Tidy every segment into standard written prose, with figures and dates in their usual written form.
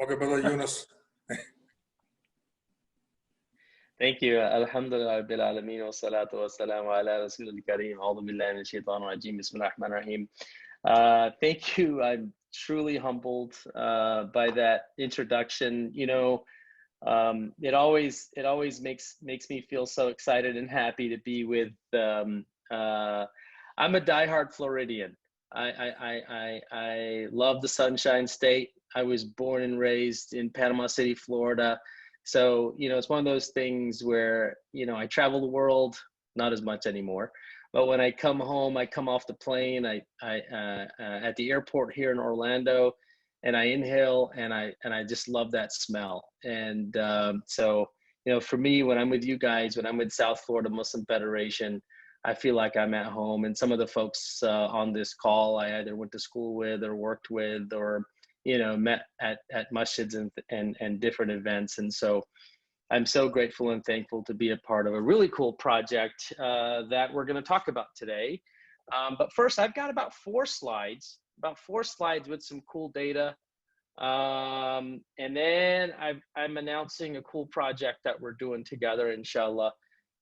Okay, Brother Yunus. Thank you. Alhamdulillah Rabbil Alameen wa salatu wa salamu ala Rasulil Kareem. A'udhu billahi minash shaitanir rajeem. Bismillahir rahmanir rahim. Thank you. I'm truly humbled by that introduction. You know, it always makes me feel so excited and happy to be with. I'm a diehard Floridian. I love the Sunshine State. I was born and raised in Panama City, Florida. So, you know, it's one of those things where, you know, I travel the world, not as much anymore. But when I come home, I come off the plane, at the airport here in Orlando, and I inhale, and I just love that smell. And so, you know, for me, when I'm with you guys, when I'm with South Florida Muslim Federation, I feel like I'm at home. And some of the folks on this call, I either went to school with or worked with, or, you know, met at masjids and different events. And so I'm so grateful and thankful to be a part of a really cool project that we're going to talk about today. But first, I've got about four slides with some cool data. And then I'm announcing a cool project that we're doing together, inshallah.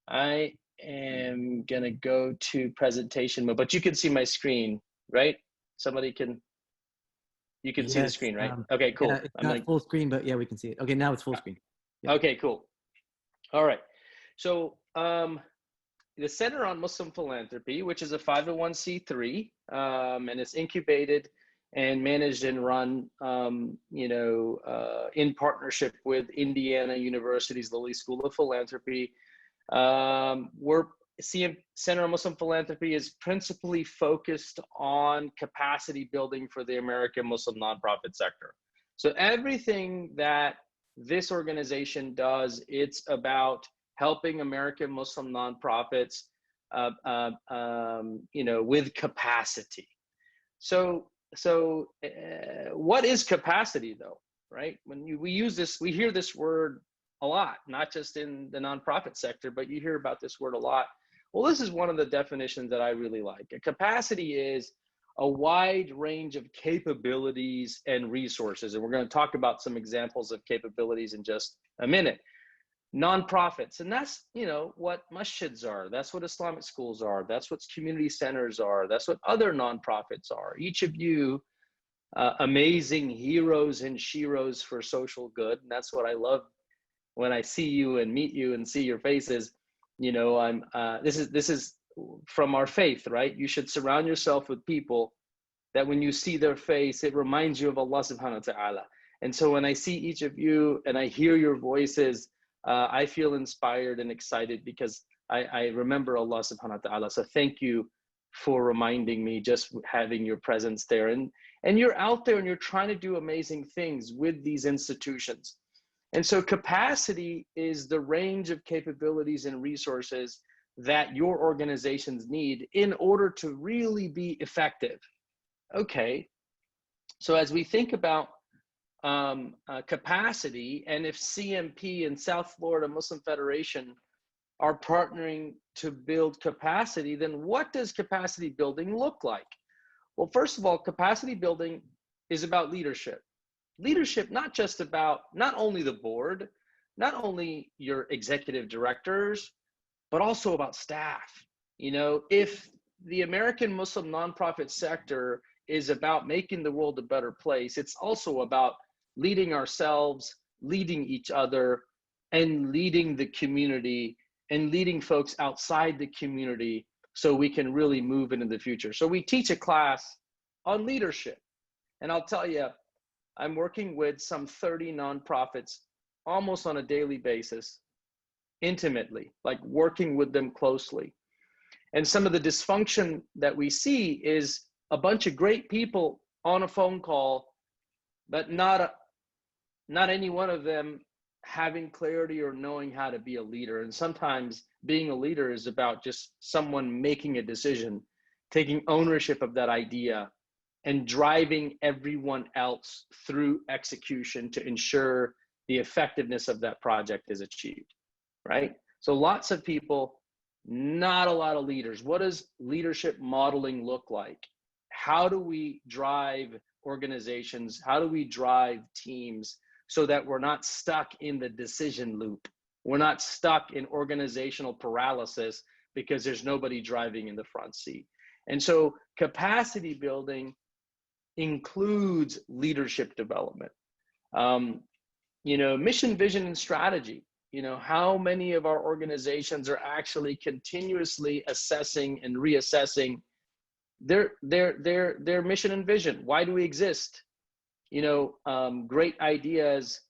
I am going to go to presentation mode, but you can see my screen, right? You can see the screen, right? Okay, cool. Yeah, it's not full screen, but yeah, we can see it. Okay, now it's full screen. Yeah. Okay, cool. All right. So the Center on Muslim Philanthropy, which is a 501c3, and it's incubated and managed and run, in partnership with Indiana University's Lilly School of Philanthropy. Center on Muslim Philanthropy is principally focused on capacity building for the American Muslim nonprofit sector. So everything that this organization does, it's about helping American Muslim nonprofits, with capacity. So what is capacity, though, right? When we hear this word a lot, not just in the nonprofit sector, but you hear about this word a lot. Well, this is one of the definitions that I really like. A capacity is a wide range of capabilities and resources. And we're going to talk about some examples of capabilities in just a minute. Nonprofits, and that's, you know, what masjids are. That's what Islamic schools are. That's what community centers are. That's what other nonprofits are. Each of you, amazing heroes and sheroes for social good. And that's what I love when I see you and meet you and see your faces. You know, this is from our faith, right? You should surround yourself with people that when you see their face, it reminds you of Allah subhanahu wa ta'ala. And so when I see each of you and I hear your voices, I feel inspired and excited because I remember Allah subhanahu wa ta'ala. So thank you for reminding me, just having your presence there. And you're out there and you're trying to do amazing things with these institutions. And so capacity is the range of capabilities and resources that your organizations need in order to really be effective. Okay, so as we think about capacity, and if CMP and South Florida Muslim Federation are partnering to build capacity, then what does capacity building look like? Well, first of all, capacity building is about leadership. Leadership, not only the board, not only your executive directors, but also about staff. You know, if the American Muslim nonprofit sector is about making the world a better place, it's also about leading ourselves, leading each other, and leading the community, and leading folks outside the community so we can really move into the future. So we teach a class on leadership. And I'll tell you, I'm working with some 30 nonprofits almost on a daily basis, intimately, like working with them closely. And some of the dysfunction that we see is a bunch of great people on a phone call, but not any one of them having clarity or knowing how to be a leader. And sometimes being a leader is about just someone making a decision, taking ownership of that idea, and driving everyone else through execution to ensure the effectiveness of that project is achieved, right? So lots of people, not a lot of leaders. What does leadership modeling look like? How do we drive organizations? How do we drive teams so that we're not stuck in the decision loop. We're not stuck in organizational paralysis because there's nobody driving in the front seat. And so capacity building includes leadership development. Mission, vision, and strategy. How many of our organizations are actually continuously assessing and reassessing their mission and vision? Why do we exist? Great ideas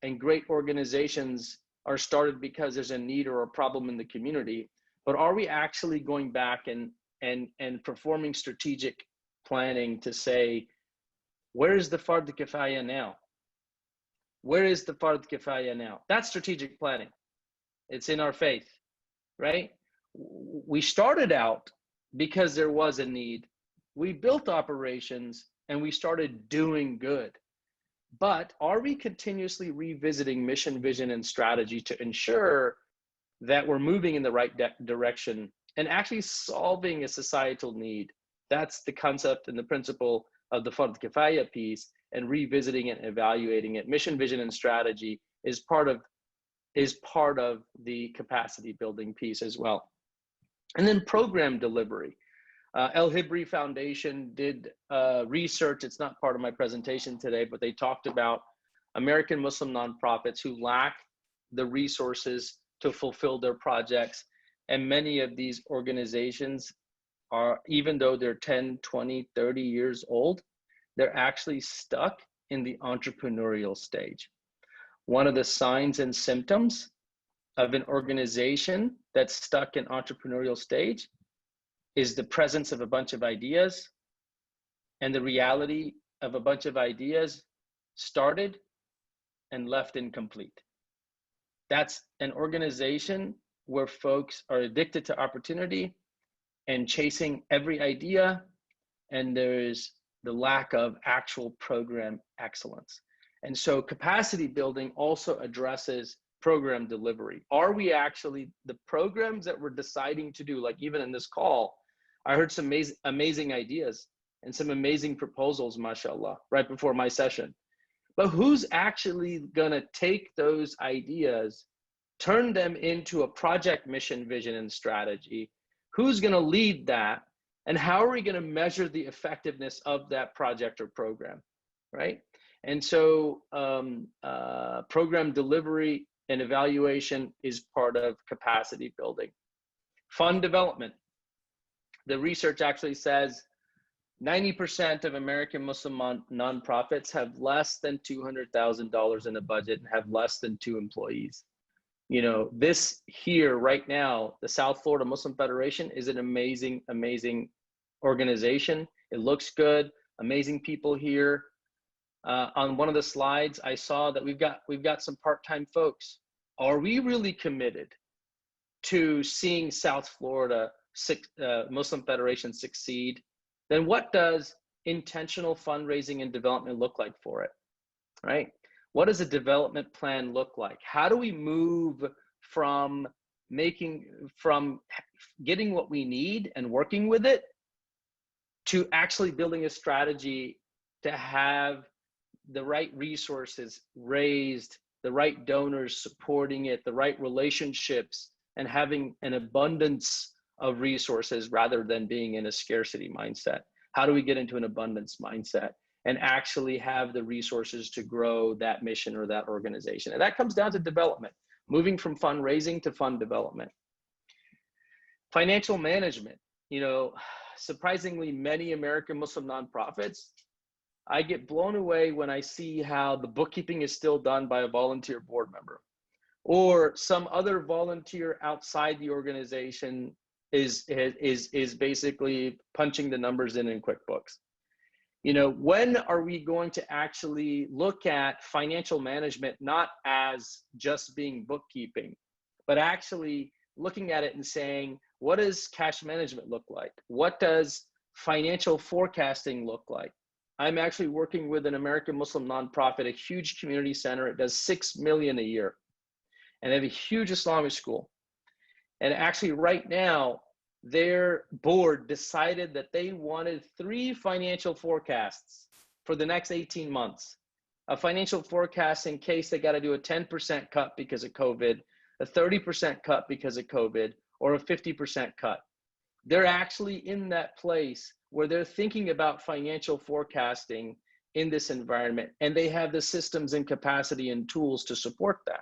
and great organizations are started because there's a need or a problem in the community. But are we actually going back and performing strategic planning to say, where is the Fard Kifaya now? Where is the Fard Kifaya now? That's strategic planning. It's in our faith, right? We started out because there was a need. We built operations and we started doing good. But are we continuously revisiting mission, vision, and strategy to ensure that we're moving in the right direction and actually solving a societal need? That's the concept and the principle of the Fard Kifaya piece, and revisiting it and evaluating it. Mission, vision, and strategy is part of the capacity building piece as well. And then program delivery. El Hibri Foundation did research. It's not part of my presentation today, but they talked about American Muslim nonprofits who lack the resources to fulfill their projects. And many of these organizations are, even though they're 10, 20, 30 years old, they're actually stuck in the entrepreneurial stage. One of the signs and symptoms of an organization that's stuck in entrepreneurial stage is the presence of a bunch of ideas and the reality of a bunch of ideas started and left incomplete. That's an organization where folks are addicted to opportunity and chasing every idea, and there is the lack of actual program excellence. And so capacity building also addresses program delivery. Are we actually, the programs that we're deciding to do, like even in this call, I heard some amazing ideas and some amazing proposals, mashallah, right before my session. But who's actually gonna take those ideas, turn them into a project, mission, vision, and strategy? Who's gonna lead that? And how are we gonna measure the effectiveness of that project or program, right? And so program delivery and evaluation is part of capacity building. Fund development. The research actually says 90% of American Muslim nonprofits have less than $200,000 in a budget and have less than 2 employees. This here right now, the South Florida Muslim Federation is an amazing, amazing organization. It looks good, amazing people here. On one of the slides, I saw that we've got some part-time folks. Are we really committed to seeing South Florida Muslim Federation succeed? Then what does intentional fundraising and development look like for it, right? What does a development plan look like? How do we move from getting what we need and working with it to actually building a strategy to have the right resources raised, the right donors supporting it, the right relationships, and having an abundance of resources rather than being in a scarcity mindset? How do we get into an abundance mindset and actually have the resources to grow that mission or that organization? And that comes down to development, moving from fundraising to fund development. Financial management. Surprisingly, many American Muslim nonprofits, I get blown away when I see how the bookkeeping is still done by a volunteer board member, or some other volunteer outside the organization is basically punching the numbers in QuickBooks. When are we going to actually look at financial management not as just being bookkeeping, but actually looking at it and saying, what does cash management look like? What does financial forecasting look like? I'm actually working with an American Muslim nonprofit, a huge community center. It does $6 million a year, and they have a huge Islamic school. And actually right now, their board decided that they wanted 3 financial forecasts for the next 18 months. a financial forecast in case they got to do a 10% cut because of COVID, a 30% cut because of COVID, or a 50% cut. They're actually in that place where they're thinking about financial forecasting in this environment, and they have the systems and capacity and tools to support that.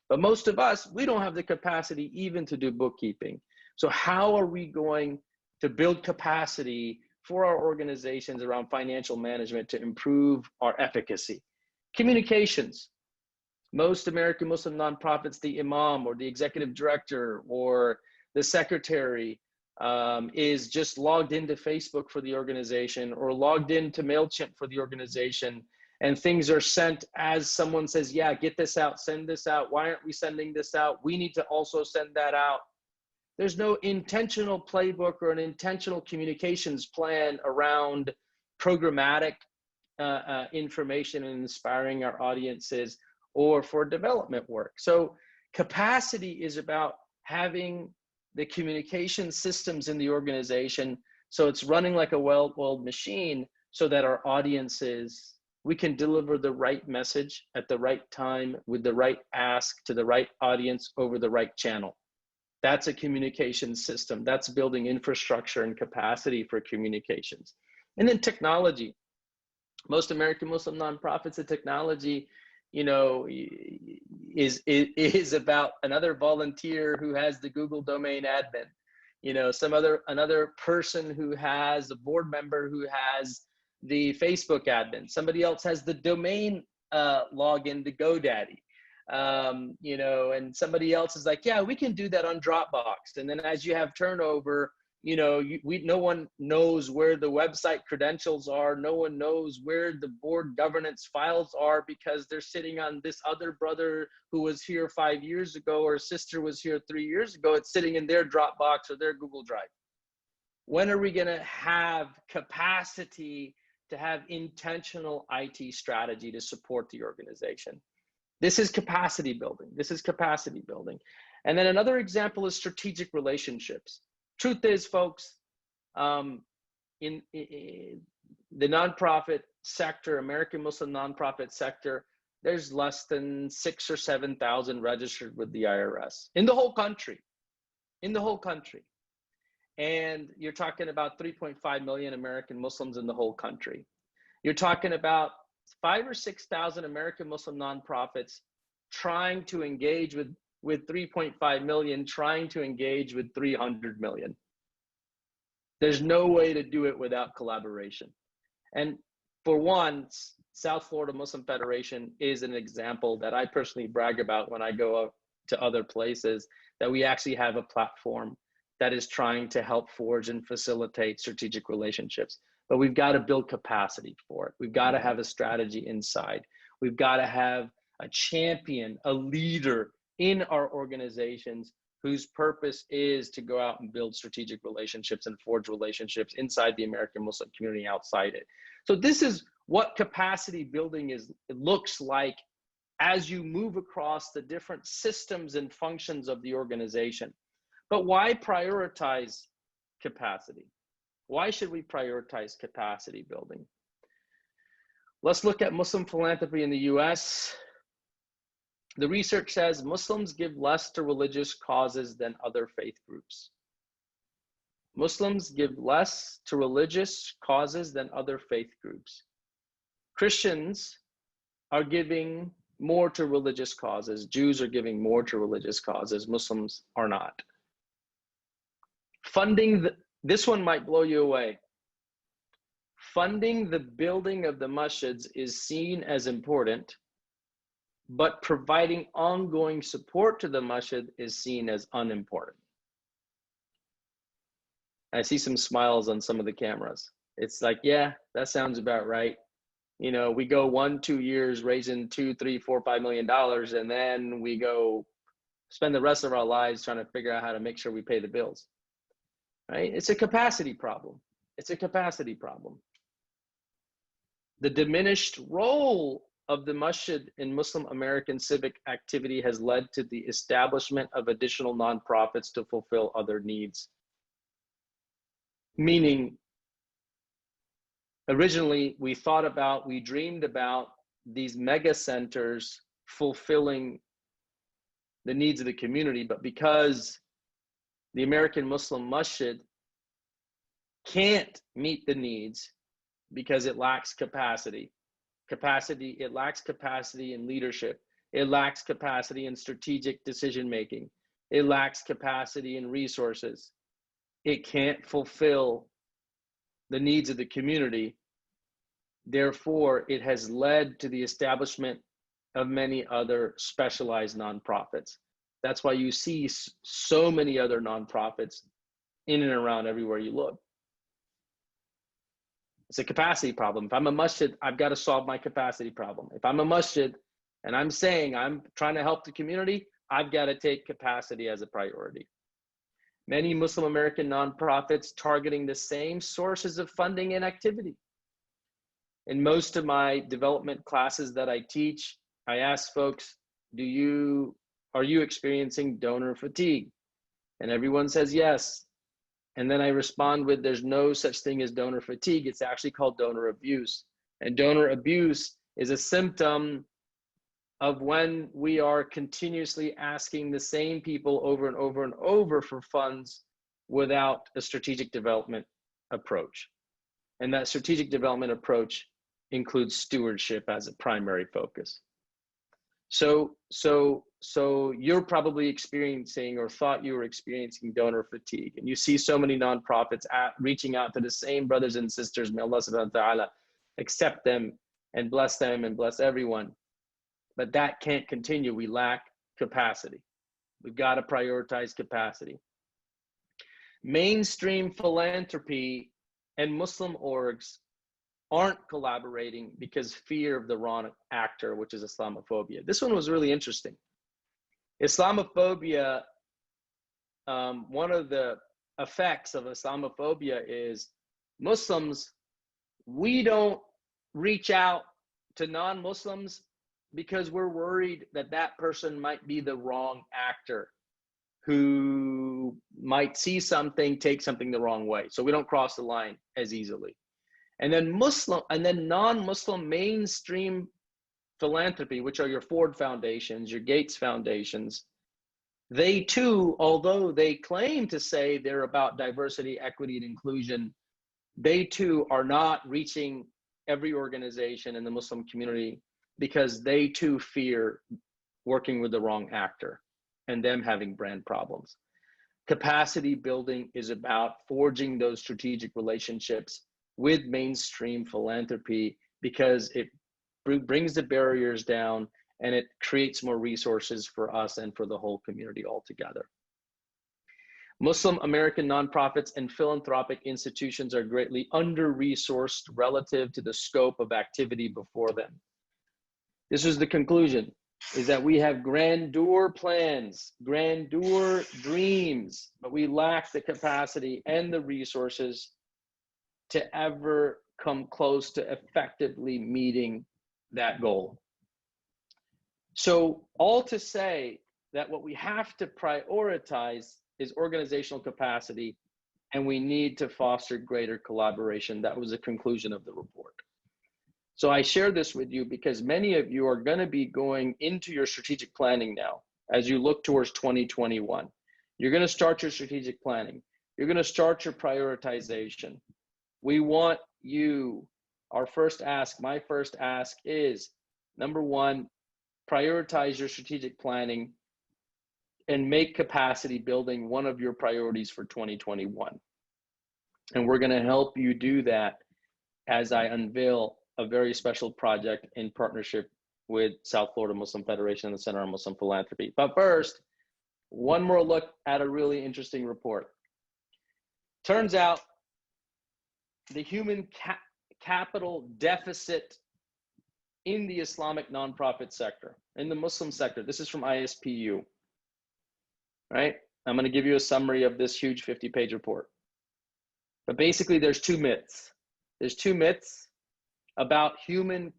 But most of us, we don't have the capacity even to do bookkeeping. So how are we going to build capacity for our organizations around financial management to improve our efficacy? Communications. Most American Muslim nonprofits, the imam or the executive director or the secretary is just logged into Facebook for the organization or logged into MailChimp for the organization, and things are sent as someone says, yeah, get this out, send this out. Why aren't we sending this out? We need to also send that out. There's no intentional playbook or an intentional communications plan around programmatic information and inspiring our audiences or for development work. So capacity is about having the communication systems in the organization so it's running like a well-oiled machine so that our audiences, we can deliver the right message at the right time with the right ask to the right audience over the right channel. That's a communication system. That's building infrastructure and capacity for communications. And then technology. Most American Muslim nonprofits, the technology, you know, is about another volunteer who has the Google domain admin, you know, another person who has a board member who has the Facebook admin, somebody else has the domain login to GoDaddy, you know, and somebody else is like, yeah, we can do that on Dropbox. And then as you have turnover, you know, no one knows where the website credentials are. No one knows where the board governance files are because they're sitting on this other brother who was here 5 years ago or sister was here 3 years ago. It's sitting in their Dropbox or their Google Drive. When are we going to have capacity to have intentional IT strategy to support the organization? This is capacity building. This is capacity building. And then another example is strategic relationships. Truth is, folks, in the nonprofit sector, American Muslim nonprofit sector, there's less than 6,000 or 7,000 registered with the IRS in the whole country, And you're talking about 3.5 million American Muslims in the whole country. You're talking about 5,000 or 6,000 American Muslim nonprofits trying to engage with 3.5 million, trying to engage with 300 million. There's no way to do it without collaboration. And for one, South Florida Muslim Federation is an example that I personally brag about when I go out to other places, that we actually have a platform that is trying to help forge and facilitate strategic relationships. But we've got to build capacity for it. We've got to have a strategy inside. We've got to have a champion, a leader in our organizations whose purpose is to go out and build strategic relationships and forge relationships inside the American Muslim community, outside it. So this is what capacity building looks like as you move across the different systems and functions of the organization. But why prioritize capacity? Why should we prioritize capacity building? Let's look at Muslim philanthropy in the US. The research says Muslims give less to religious causes than other faith groups. Muslims give less to religious causes than other faith groups. Christians are giving more to religious causes. Jews are giving more to religious causes. Muslims are not. This one might blow you away. Funding the building of the masjids is seen as important, but providing ongoing support to the masjid is seen as unimportant. I see some smiles on some of the cameras. It's like, yeah, that sounds about right. You know, we go 1-2 years raising $2, $3, $4, $5 million, and then we go spend the rest of our lives trying to figure out how to make sure we pay the bills. Right? It's a capacity problem. It's a capacity problem. The diminished role of the masjid in Muslim American civic activity has led to the establishment of additional nonprofits to fulfill other needs. Meaning, originally we dreamed about these mega centers fulfilling the needs of the community, but because the American Muslim Masjid can't meet the needs because it lacks capacity. It lacks capacity in leadership. It lacks capacity in strategic decision making. It lacks capacity in resources. It can't fulfill the needs of the community. Therefore, it has led to the establishment of many other specialized nonprofits. That's why you see so many other nonprofits in and around everywhere you look. It's a capacity problem. If I'm a masjid, I've got to solve my capacity problem. If I'm a masjid and I'm saying I'm trying to help the community, I've got to take capacity as a priority. Many Muslim American nonprofits targeting the same sources of funding and activity. In most of my development classes that I teach, I ask folks, are you experiencing donor fatigue? And everyone says yes. And then I respond with, there's no such thing as donor fatigue. It's actually called donor abuse. And donor abuse is a symptom of when we are continuously asking the same people over and over and over for funds without a strategic development approach. And that strategic development approach includes stewardship as a primary focus. So you're probably experiencing or thought you were experiencing donor fatigue, and you see so many nonprofits reaching out to the same brothers and sisters. May Allah subhanahu wa ta'ala accept them and bless everyone. But that can't continue. We lack capacity. We've got to prioritize capacity. Mainstream philanthropy and Muslim orgs aren't collaborating because fear of the wrong actor, which is Islamophobia. This one was really interesting. Islamophobia, one of the effects of Islamophobia is Muslims, we don't reach out to non-Muslims because we're worried that that person might be the wrong actor who might see something, take something the wrong way. So we don't cross the line as easily. And then non-Muslim mainstream philanthropy, which are your Ford Foundations, your Gates Foundations, they too, although they claim to say they're about diversity, equity, and inclusion, they too are not reaching every organization in the Muslim community because they too fear working with the wrong actor and them having brand problems. Capacity building is about forging those strategic relationships with mainstream philanthropy because it brings the barriers down and it creates more resources for us and for the whole community altogether. Muslim American nonprofits and philanthropic institutions are greatly under-resourced relative to the scope of activity before them. This was the conclusion, is that we have grandeur plans, grandeur dreams, but we lack the capacity and the resources to ever come close to effectively meeting that goal. So all to say that what we have to prioritize is organizational capacity, and we need to foster greater collaboration. That was the conclusion of the report. So I share this with you because many of you are going to be going into your strategic planning now as you look towards 2021. You're going to start your strategic planning. You're going to start your prioritization. We want you, my first ask is, number one, prioritize your strategic planning and make capacity building one of your priorities for 2021. And we're going to help you do that as I unveil a very special project in partnership with South Florida Muslim Federation and the Center on Muslim Philanthropy. But first, one more look at a really interesting report. Turns out the human capital deficit in the Islamic nonprofit sector, in the Muslim sector, this is from ISPU, right? I'm going to give you a summary of this huge 50-page report. But basically, there's two myths. There's two myths about human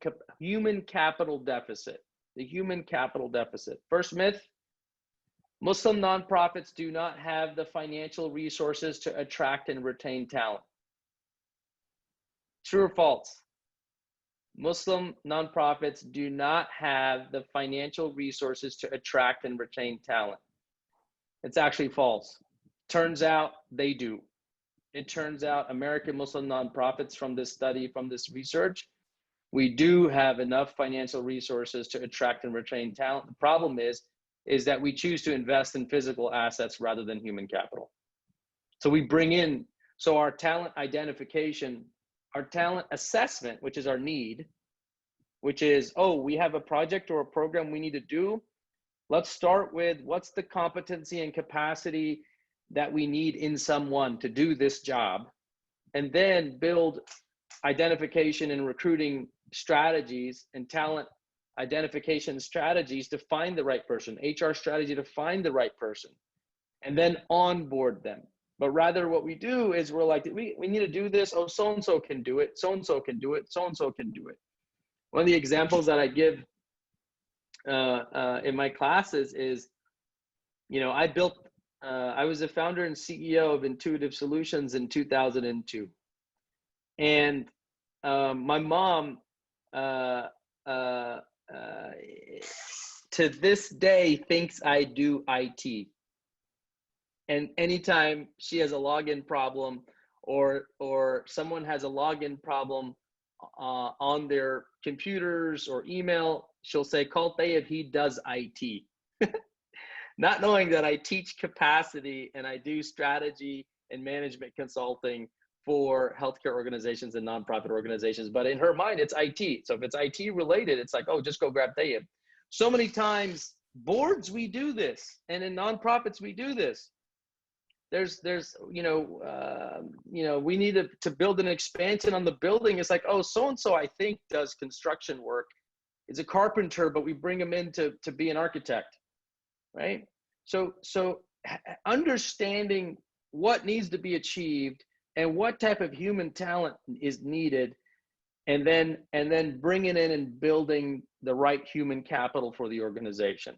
capital deficit, the human capital deficit. First myth, Muslim nonprofits do not have the financial resources to attract and retain talent. True or false? Muslim nonprofits do not have the financial resources to attract and retain talent. It's actually false. Turns out they do. It turns out American Muslim nonprofits, from this study, from this research, we do have enough financial resources to attract and retain talent. The problem is that we choose to invest in physical assets rather than human capital. So we bring in, so our talent identification, our talent assessment, which is our need, which is, oh, we have a project or a program we need to do. Let's start with what's the competency and capacity that we need in someone to do this job, and then build identification and recruiting strategies and talent identification strategies to find the right person, HR strategy to find the right person, and then onboard them. But rather what we do is we're like, we need to do this. Oh, so-and-so can do it. So-and-so can do it. So-and-so can do it. One of the examples that I give in my classes is, you know, I was a founder and CEO of Intuitive Solutions in 2002. And my mom, to this day, thinks I do IT. And anytime she has a login problem or someone has a login problem on their computers or email, she'll say, call Tayyab, he does IT. Not knowing that I teach capacity and I do strategy and management consulting for healthcare organizations and nonprofit organizations. But in her mind, it's IT. So if it's IT related, it's like, oh, just go grab Tayyab. So many times, boards, we do this. And in nonprofits, we do this. There's we need to build an expansion on the building. It's like, oh, so-and-so I think does construction work. Is a carpenter, but we bring him in to be an architect, right? So understanding what needs to be achieved and what type of human talent is needed, and then bringing in and building the right human capital for the organization.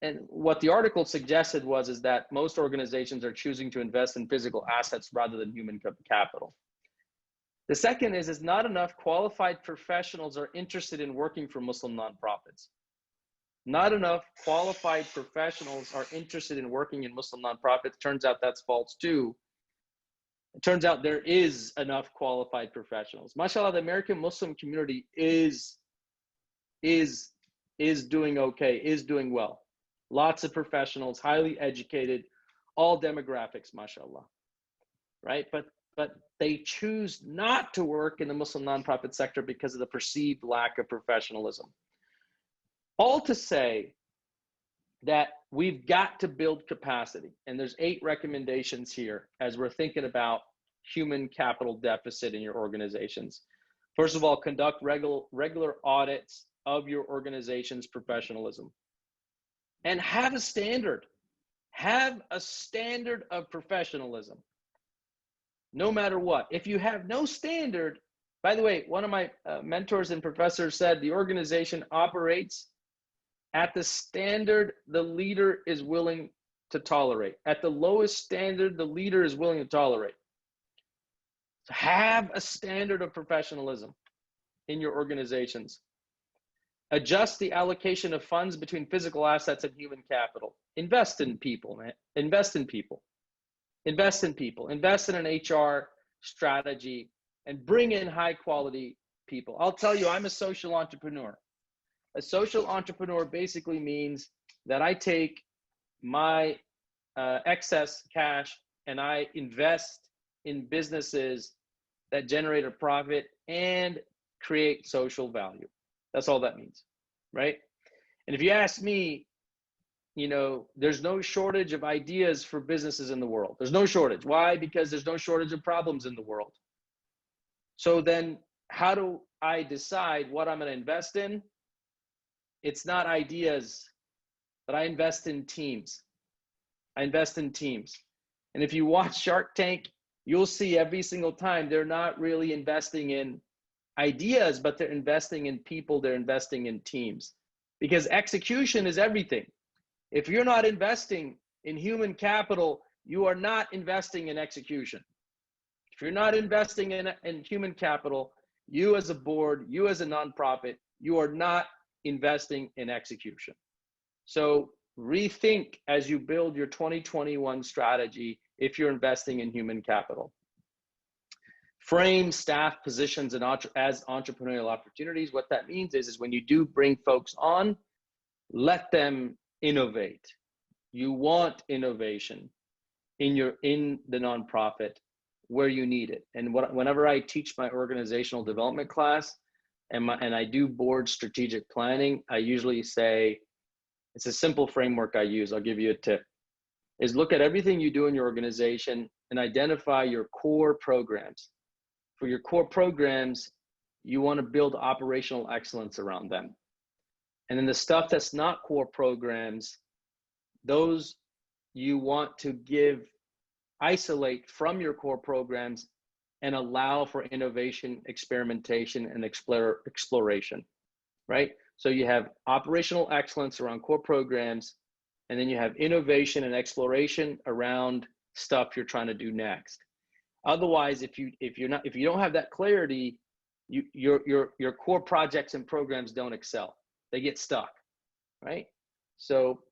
And what the article suggested is that most organizations are choosing to invest in physical assets rather than human capital. The second is not enough qualified professionals are interested in working for Muslim nonprofits. Not enough qualified professionals are interested in working in Muslim nonprofits. Turns out that's false too. It turns out there is enough qualified professionals. MashaAllah, the American Muslim community is doing okay, is doing well. Lots of professionals, highly educated, all demographics, mashallah, right? But they choose not to work in the Muslim nonprofit sector because of the perceived lack of professionalism. All to say that we've got to build capacity. And there's 8 recommendations here as we're thinking about human capital deficit in your organizations. First of all, conduct regular audits of your organization's professionalism. And have a standard. Have a standard of professionalism, no matter what. If you have no standard, by the way, one of my mentors and professors said the organization operates at the standard the leader is willing to tolerate. At the lowest standard the leader is willing to tolerate. So have a standard of professionalism in your organizations. Adjust the allocation of funds between physical assets and human capital. Invest in people, man. Invest in people. Invest in people. Invest in an HR strategy and bring in high quality people. I'll tell you, I'm a social entrepreneur. A social entrepreneur basically means that I take my excess cash and I invest in businesses that generate a profit and create social value. That's all that means, right? And if you ask me, you know, there's no shortage of ideas for businesses in the world. There's no shortage. Why? Because there's no shortage of problems in the world. So then how do I decide what I'm going to invest in? It's not ideas, but I invest in teams. I invest in teams. And if you watch Shark Tank, you'll see every single time they're not really investing in ideas, but they're investing in people, they're investing in teams. Because execution is everything. If you're not investing in human capital, you are not investing in execution. If you're not investing in human capital, you as a board, you as a nonprofit, you are not investing in execution. So rethink as you build your 2021 strategy if you're investing in human capital. Frame staff positions as entrepreneurial opportunities. What that means is when you do bring folks on, let them innovate. You want innovation in the nonprofit where you need it. And whenever I teach my organizational development class and I do board strategic planning, I usually say, it's a simple framework I use. I'll give you a tip, is look at everything you do in your organization and identify your core programs. For your core programs, you want to build operational excellence around them. And then the stuff that's not core programs, those you want to isolate from your core programs and allow for innovation, experimentation, and exploration, right? So you have operational excellence around core programs, and then you have innovation and exploration around stuff you're trying to do next. Otherwise, if you don't have that clarity, your core projects and programs don't excel. They get stuck, right? So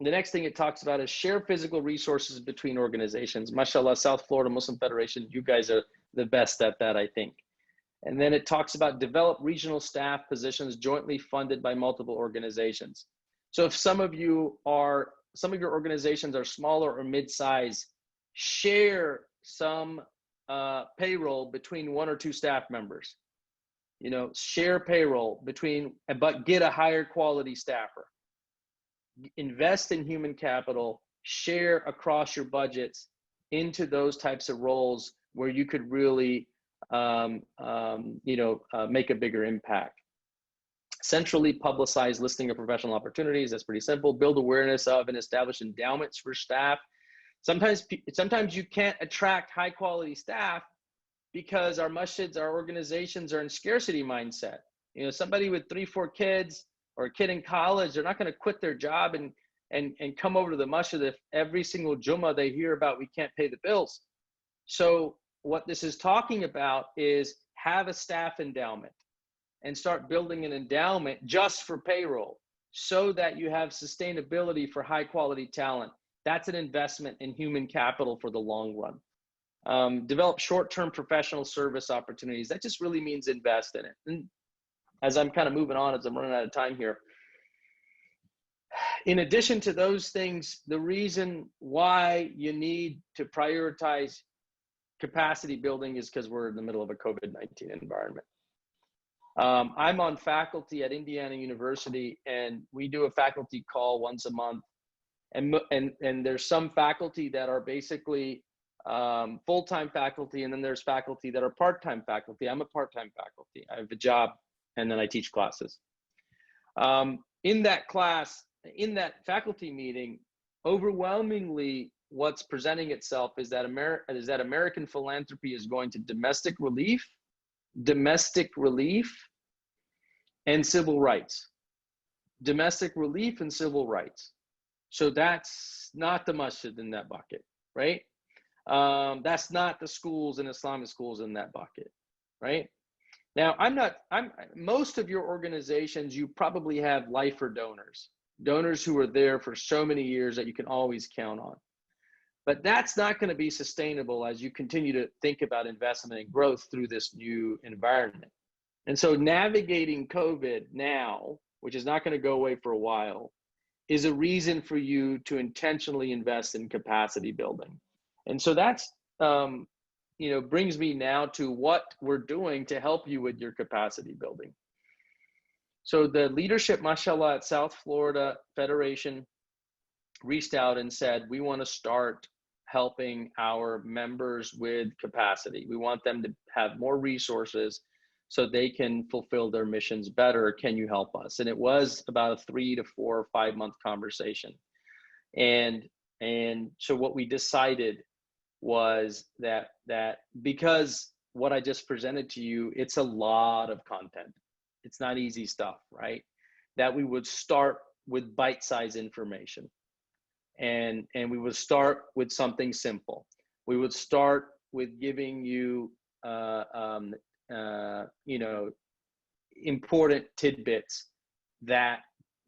the next thing it talks about is share physical resources between organizations. MashaAllah, South Florida Muslim Federation, you guys are the best at that, I think. And then it talks about develop regional staff positions jointly funded by multiple organizations. So if some of your organizations are smaller or mid-size, share some payroll between 1 or 2 staff members. Share payroll but get a higher quality staffer. Invest in human capital, share across your budgets into those types of roles where you could really make a bigger impact. Centrally publicized listing of professional opportunities. That's pretty simple. Build awareness of and establish endowments for staff. Sometimes you can't attract high quality staff because our masjids, our organizations are in scarcity mindset. Somebody with 3-4 kids or a kid in college, they're not going to quit their job and come over to the masjid if every single Jummah they hear about we can't pay the bills. So what this is talking about is have a staff endowment and start building an endowment just for payroll so that you have sustainability for high quality talent. That's an investment in human capital for the long run. Develop short-term professional service opportunities. That just really means invest in it. And as I'm kind of moving on, as I'm running out of time here, in addition to those things, the reason why you need to prioritize capacity building is because we're in the middle of a COVID-19 environment. I'm on faculty at Indiana University, and we do a faculty call once a month. And there's some faculty that are basically full-time faculty, and then there's faculty that are part-time faculty. I'm a part-time faculty. I have a job, and then I teach classes. In that faculty meeting, overwhelmingly, what's presenting itself is that American philanthropy is going to domestic relief, and civil rights. Domestic relief and civil rights. So that's not the masjid in that bucket, right? That's not the schools and Islamic schools in that bucket, right? Now, most of your organizations, you probably have lifer donors who are there for so many years that you can always count on. But that's not going to be sustainable as you continue to think about investment and growth through this new environment. And so navigating COVID now, which is not going to go away for a while, is a reason for you to intentionally invest in capacity building. And so that's, brings me now to what we're doing to help you with your capacity building. So the leadership, mashallah, at South Florida Federation reached out and said, we want to start helping our members with capacity. We want them to have more resources so they can fulfill their missions better. Can you help us? And it was about a 3 to 4 or 5 month conversation. And so what we decided was that because what I just presented to you, it's a lot of content. It's not easy stuff, right? That we would start with bite-sized information. And we would start with something simple. We would start with giving you, you know, important tidbits that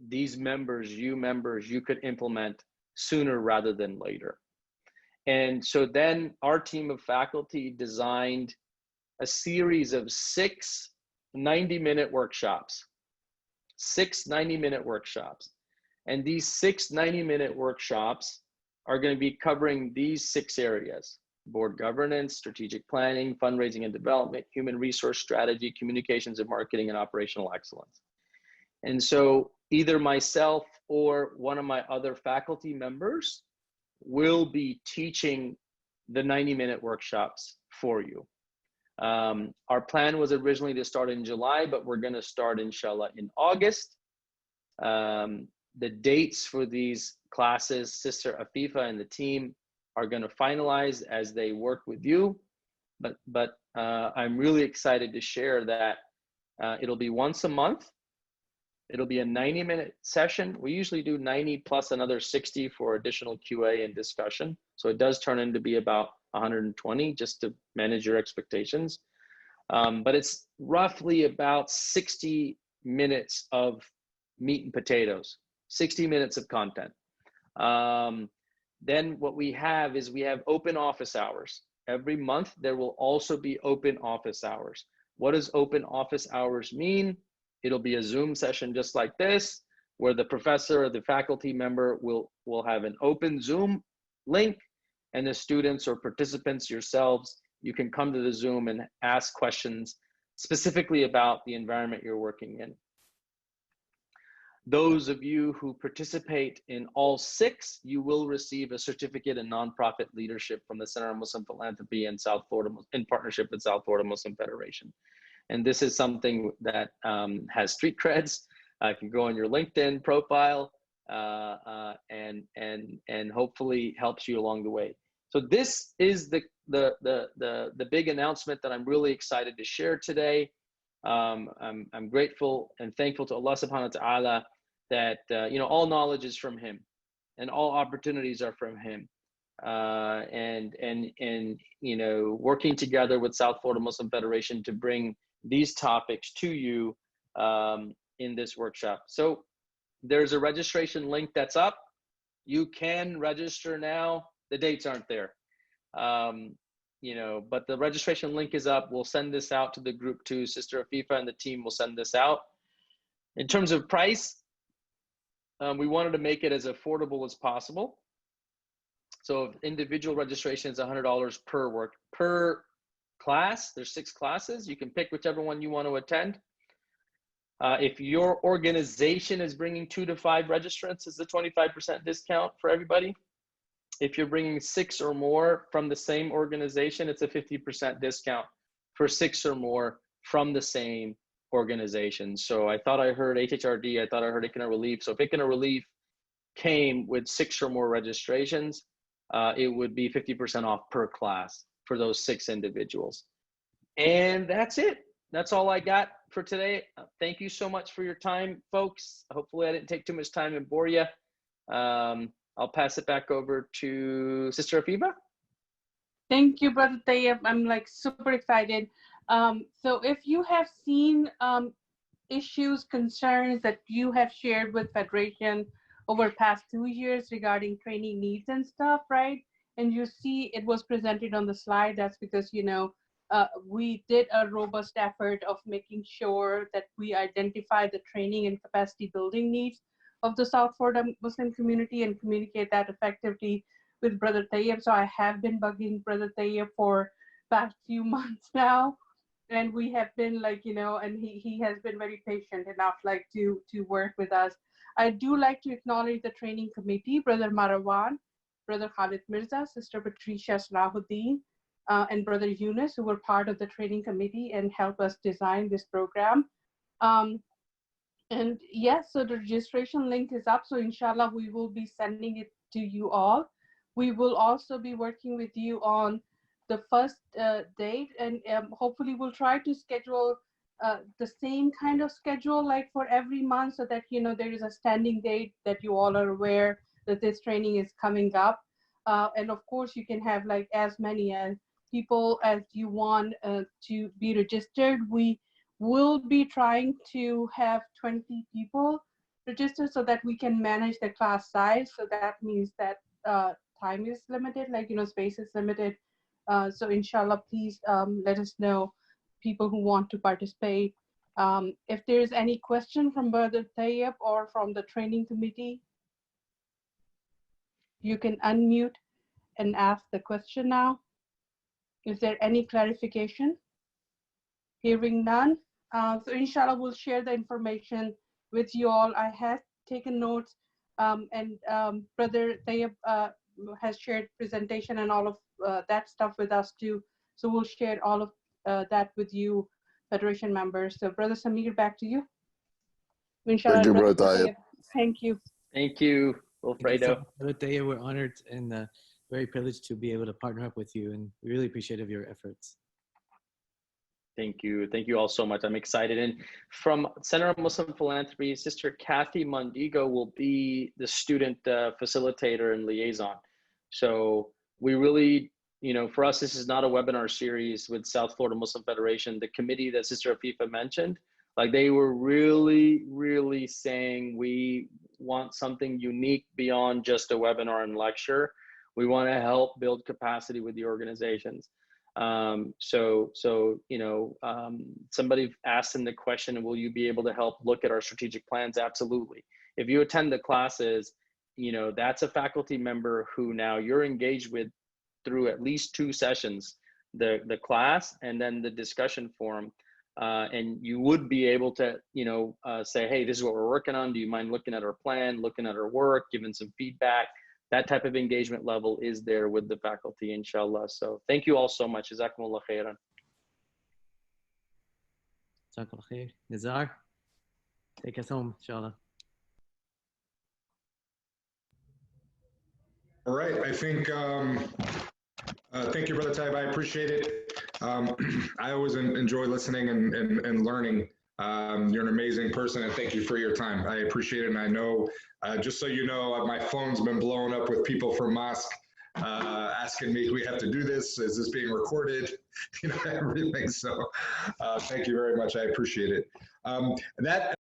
these members, you could implement sooner rather than later. And so then our team of faculty designed a series of 6 90-minute workshops, 6 90-minute workshops. And these 6 90-minute workshops are going to be covering these 6 areas: board governance, strategic planning, fundraising and development, human resource strategy, communications and marketing, and operational excellence. And so either myself or one of my other faculty members will be teaching the 90-minute workshops for you. Our plan was originally to start in July, but we're going to start, inshallah, in August. The dates for these classes, Sister Afifa and the team are going to finalize as they work with you. But I'm really excited to share that it'll be once a month. It'll be a 90-minute session. We usually do 90 plus another 60 for additional QA and discussion. So it does turn into be about 120, just to manage your expectations. But it's roughly about 60 minutes of meat and potatoes, 60 minutes of content. Then what we have is we have open office hours. Every month there will also be open office hours. What does open office hours mean? It'll be a Zoom session just like this, where the professor or the faculty member will have an open Zoom link, and the students or participants yourselves, you can come to the Zoom and ask questions specifically about the environment you're working in. Those of you who participate in all 6, you will receive a certificate in nonprofit leadership from the Center on Muslim Philanthropy in South Florida, in partnership with South Florida Muslim Federation. And this is something that has street creds. You can go on your LinkedIn profile and hopefully helps you along the way. So this is the big announcement that I'm really excited to share today. I'm grateful and thankful to Allah subhanahu wa ta'ala that you know, all knowledge is from Him and all opportunities are from Him. And you know, working together with South Florida Muslim Federation to bring these topics to you in this workshop. So there's a registration link that's up. You can register now. The dates aren't there, you know, but the registration link is up. We'll send this out to the group too. Sister Afifa and the team will send this out. In terms of price, we wanted to make it as affordable as possible. So individual registration is $100 per class. There's 6 classes. You can pick whichever one you want to attend. If your organization is bringing 2 to 5 registrants, it's a 25% discount for everybody. If you're bringing 6 or more from the same organization, it's a 50% discount for 6 or more from the same organization. So I thought I heard HHRD, I thought I heard Ikna Relief. So if Ikna Relief came with 6 or more registrations, it would be 50% off per class for those 6 individuals. And that's it. That's all I got for today. Thank you so much for your time, folks. Hopefully I didn't take too much time and bore you. I'll pass it back over to Sister Afifa. Thank you, Brother Tayyab. I'm like super excited. So if you have seen issues, concerns that you have shared with Federation over past 2 years regarding training needs and stuff, right? And you see it was presented on the slide, that's because, you know, we did a robust effort of making sure that we identify the training and capacity building needs of the South Florida Muslim community and communicate that effectively with Brother Tayyab. So I have been bugging Brother Tayyab for past few months now. And we have been like, you know, and he has been very patient enough like to work with us. I do like to acknowledge the training committee, Brother Marwan, Brother Khalid Mirza, Sister Patricia Salahuddin, and Brother Yunus, who were part of the training committee and helped us design this program. And yes, so the registration link is up. So inshallah, we will be sending it to you all. We will also be working with you on the first date, and hopefully we'll try to schedule the same kind of schedule like for every month, so that, you know, there is a standing date that you all are aware that this training is coming up. And of course, you can have like as many as people as you want to be registered. We will be trying to have 20 people registered so that we can manage the class size. So that means that time is limited, like, space is limited. So inshallah, please let us know people who want to participate. If there's any question from Brother Tayyab or from the training committee, you can unmute and ask the question now. Is there any clarification? Hearing none. So inshallah, we'll share the information with you all. I have taken notes, and Brother Tayyab has shared presentation and all of that stuff with us too. So we'll share all of that with you, Federation members. So Brother Samir, back to you. Inshallah, Thank you, Brother Brother Tayyab. Thank you. Thank you, Wilfredo. We're honored and very privileged to be able to partner up with you, and we really appreciate of your efforts. Thank you. Thank you all so much. I'm excited. And from Center of Muslim Philanthropy, Sister Kathy Mondigo will be the student facilitator and liaison. So we really, for us, this is not a webinar series with South Florida Muslim Federation. The committee that Sister Afifa mentioned, like, they were really, really saying we want something unique beyond just a webinar and lecture. We want to help build capacity with the organizations. Somebody asked in the question, will you be able to help look at our strategic plans? Absolutely. If you attend the classes, that's a faculty member who now you're engaged with through at least 2 sessions, the class and then the discussion forum. And you would be able to, say, hey, this is what we're working on. Do you mind looking at our plan, looking at our work, giving some feedback? That type of engagement level is there with the faculty, inshallah. So thank you all so much. Jazakumullah khairan. Jazakallah khair. Nizar, take us home, inshallah. All right, I think, thank you, Brother Tayyab. I appreciate it. I always enjoy listening and learning. You're an amazing person, and thank you for your time. I appreciate it, and I know, just so you know, my phone's been blowing up with people from mosque asking me, do we have to do this? Is this being recorded? Everything. So thank you very much. I appreciate it. That